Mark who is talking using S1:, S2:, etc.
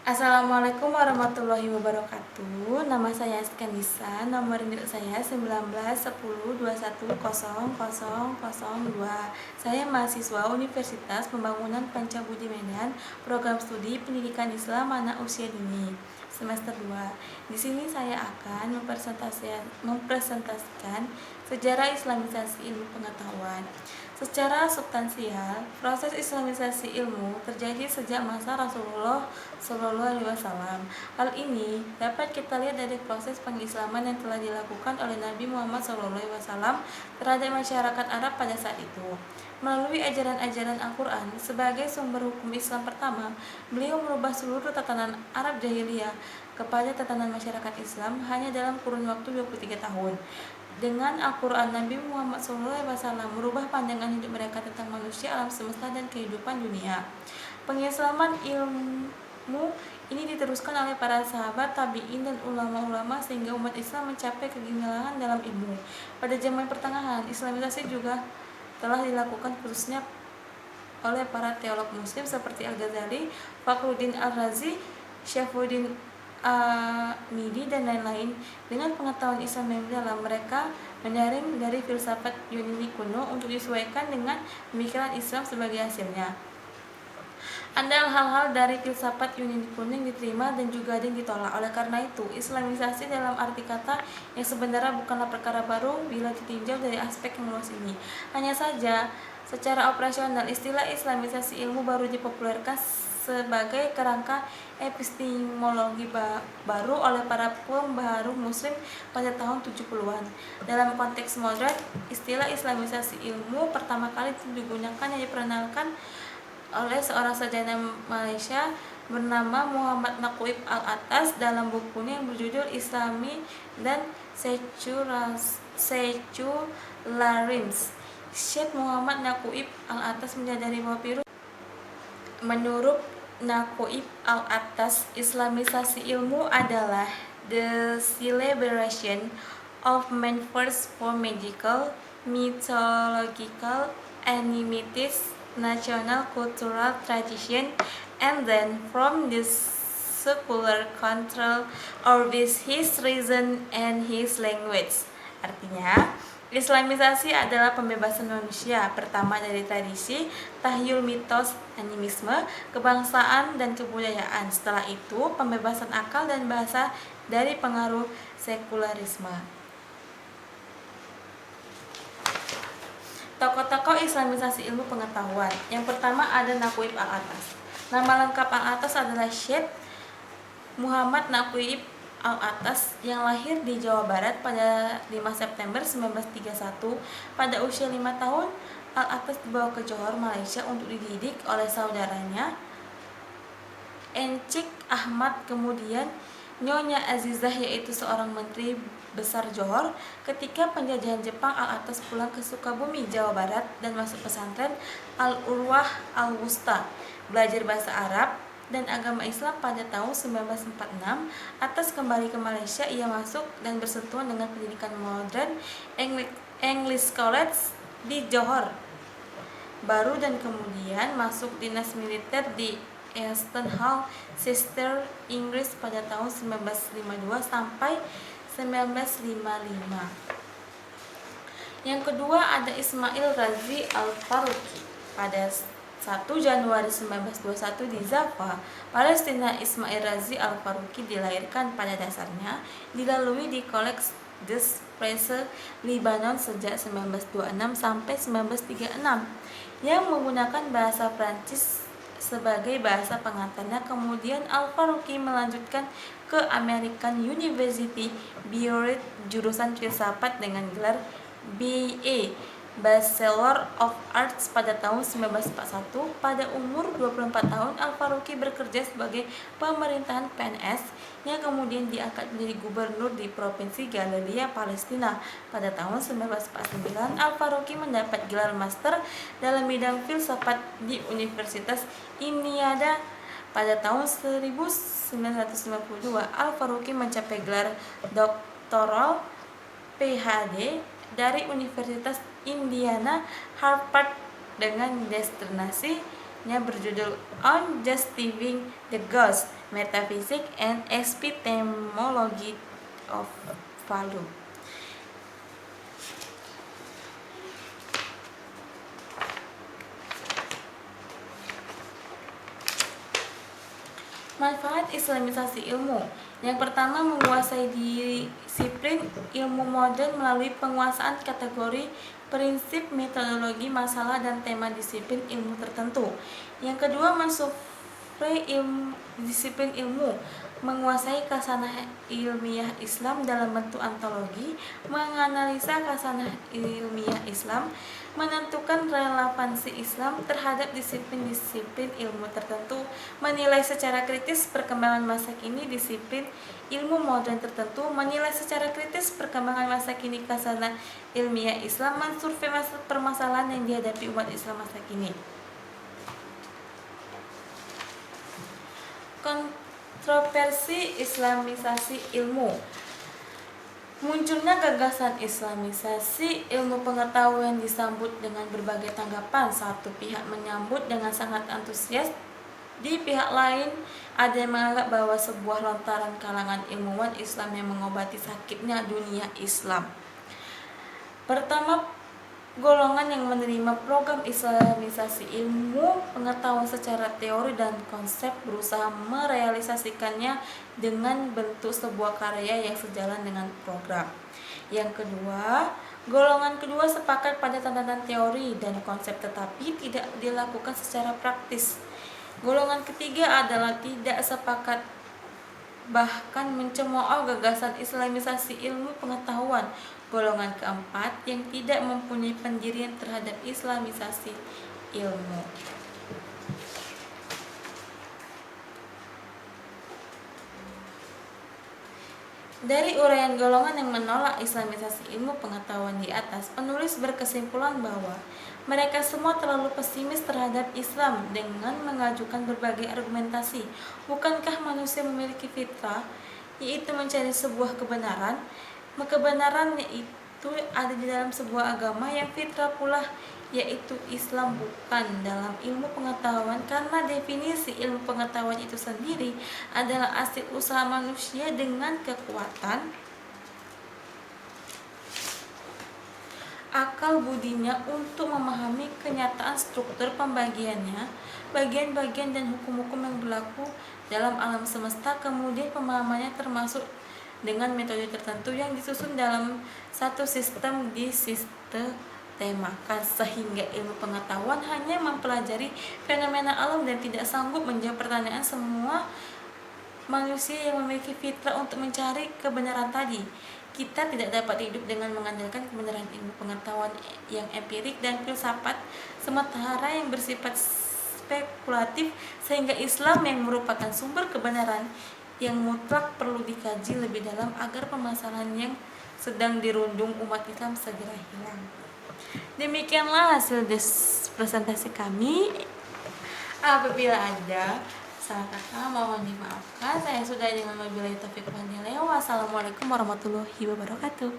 S1: Assalamualaikum warahmatullahi wabarakatuh. Nama saya Askanisa, nomor induk saya 1910210002. Saya mahasiswa Universitas Pembangunan Pancabudi Medan, program studi Pendidikan Islam Anak Usia Dini, semester 2. Di sini saya akan mempresentasikan sejarah Islamisasi ilmu pengetahuan. Secara substansial, proses Islamisasi ilmu terjadi sejak masa Rasulullah SAW. Hal ini dapat kita lihat dari proses pengislaman yang telah dilakukan oleh Nabi Muhammad SAW terhadap masyarakat Arab pada saat itu. Melalui ajaran-ajaran Al-Quran sebagai sumber hukum Islam pertama, beliau merubah seluruh tatanan Arab jahiliyah kepada tatanan masyarakat Islam hanya dalam kurun waktu 23 tahun. Dengan Al-Quran, Nabi Muhammad SAW merubah pandangan hidup mereka tentang manusia, alam semesta, dan kehidupan dunia. Pengislaman ilmu ini diteruskan oleh para sahabat, tabi'in, dan ulama-ulama sehingga umat Islam mencapai kegemilangan dalam ilmu. Pada zaman pertengahan, Islamisasi juga telah dilakukan khususnya oleh para teolog muslim seperti Al-Ghazali, Fakhruddin Al-Razi, Syafuddin Midi, dan lain-lain. Dengan pengetahuan Islam yang dalam, mereka menyaring dari filsafat Yunani kuno untuk disesuaikan dengan pemikiran Islam sebagai hasilnya. Ada hal-hal dari filsafat Yunani kuno yang diterima dan juga ada yang ditolak. Oleh karena itu, Islamisasi dalam arti kata yang sebenarnya bukanlah perkara baru bila ditinjau dari aspek yang luas ini. Hanya saja, secara operasional, istilah Islamisasi ilmu baru dipopulerkan sebagai kerangka epistemologi baru oleh para pembaharu muslim pada tahun 70-an. Dalam konteks modern, istilah Islamisasi ilmu pertama kali digunakan yang diperkenalkan oleh seorang sarjana Malaysia bernama Muhammad Naqib Al-Atas dalam bukunya yang berjudul Islami dan Secularism. Syekh Muhammad Naqib Al-Atas menyadari bahwa menurut Naqib Al-Atas, Islamisasi ilmu adalah the celebration of man first for magical, mythological, enigmatics, national cultural tradition, and then from this secular control over his reason and his language. Artinya, Islamisasi adalah pembebasan manusia pertama dari tradisi, tahyul, mitos, animisme, kebangsaan, dan kebudayaan. Setelah itu, pembebasan akal dan bahasa dari pengaruh sekularisme. Tokoh-tokoh Islamisasi ilmu pengetahuan. Yang pertama ada Naqib Al-Atas. Nama lengkap Al-Atas adalah Syekh Muhammad Naqib Al-Atas yang lahir di Jawa Barat pada 5 September 1931. Pada usia 5 tahun, Al-Atas dibawa ke Johor, Malaysia untuk dididik oleh saudaranya Encik Ahmad, kemudian Nyonya Azizah, yaitu seorang menteri besar Johor. Ketika penjajahan Jepang, Al-Atas pulang ke Sukabumi, Jawa Barat dan masuk pesantren Al-Urwah Al-Wusta, belajar bahasa Arab dan agama Islam. Pada tahun 1946, Atas kembali ke Malaysia. Ia masuk dan bersentuhan dengan pendidikan modern English College di Johor Baru dan kemudian masuk dinas militer di Easton Hall, Chester, Inggris pada tahun 1952 sampai 1955. Yang kedua ada Ismail Razi Al-Faruqi. Pada 1 Januari 1921 di Jaffa, Palestina, Ismail Razi Al-Faruqi dilahirkan. Pada dasarnya dilalui di College des Frères Libanon sejak 1926 sampai 1936 yang menggunakan bahasa Prancis sebagai bahasa pengantarnya. Kemudian Al-Faruqi melanjutkan ke American University Beirut jurusan filsafat dengan gelar BA, Bachelor of Arts, pada tahun 1941. Pada umur 24 tahun, Al-Faruqi bekerja sebagai pemerintahan PNS yang kemudian diangkat menjadi gubernur di Provinsi Galilea, Palestina. Pada tahun 1949, Al-Faruqi mendapat gelar master dalam bidang filsafat di Universitas Imniada. Pada tahun 1952, Al-Faruqi mencapai gelar doktoral PhD dari Universitas Indiana Harvard dengan destinasi berjudul On Justifying the Ghost, Metaphysics and Epistemology of Value. Manfaat Islamisasi ilmu. Yang pertama, menguasai disiplin ilmu modern melalui penguasaan kategori, prinsip, metodologi, masalah, dan tema disiplin ilmu tertentu. Yang kedua, mensurvei disiplin ilmu, menguasai khasanah ilmiah Islam dalam bentuk antologi, menganalisa khasanah ilmiah Islam, menentukan relevansi Islam terhadap disiplin-disiplin ilmu tertentu, menilai secara kritis perkembangan masa kini disiplin ilmu modern tertentu, menilai secara kritis perkembangan masa kini khasanah ilmiah Islam, mensurvei permasalahan yang dihadapi umat Islam masa kini. Kontroversi Islamisasi ilmu. Munculnya gagasan Islamisasi ilmu pengetahuan disambut dengan berbagai tanggapan. Satu pihak menyambut dengan sangat antusias, di pihak lain ada yang menganggap bahwa sebuah lontaran kalangan ilmuwan Islam yang mengobati sakitnya dunia Islam. Pertama, golongan yang menerima program Islamisasi ilmu pengetahuan secara teori dan konsep berusaha merealisasikannya dengan bentuk sebuah karya yang sejalan dengan program. Yang kedua, golongan kedua sepakat pada tatanan teori dan konsep tetapi tidak dilakukan secara praktis. Golongan ketiga adalah tidak sepakat, bahkan mencemooh gagasan Islamisasi ilmu pengetahuan. Golongan keempat yang tidak mempunyai pendirian terhadap Islamisasi ilmu. Dari uraian golongan yang menolak Islamisasi ilmu pengetahuan di atas, penulis berkesimpulan bahwa mereka semua terlalu pesimis terhadap Islam dengan mengajukan berbagai argumentasi. Bukankah manusia memiliki fitrah, yaitu mencari sebuah kebenaran? Kebenaran yaitu ada di dalam sebuah agama yang fitrah pula, yaitu Islam, bukan dalam ilmu pengetahuan, karena definisi ilmu pengetahuan itu sendiri adalah hasil usaha manusia dengan kekuatan akal budinya untuk memahami kenyataan struktur pembagiannya, bagian-bagian dan hukum-hukum yang berlaku dalam alam semesta, kemudian pemahamannya termasuk dengan metode tertentu yang disusun dalam satu sistem disistematikan, sehingga ilmu pengetahuan hanya mempelajari fenomena alam dan tidak sanggup menjawab pertanyaan semua manusia yang memiliki fitrah untuk mencari kebenaran tadi. Kita tidak dapat hidup dengan mengandalkan kebenaran ilmu pengetahuan yang empirik dan filsafat sementara yang bersifat spekulatif, sehingga Islam yang merupakan sumber kebenaran yang mutlak perlu dikaji lebih dalam agar permasalahan yang sedang dirundung umat Islam segera hilang. Demikianlah hasil presentasi kami. Apabila ada salah kata mohon dimaafkan. Saya sudah dengan wabillahi taufiq wal hidayah. Wassalamualaikum warahmatullahi wabarakatuh.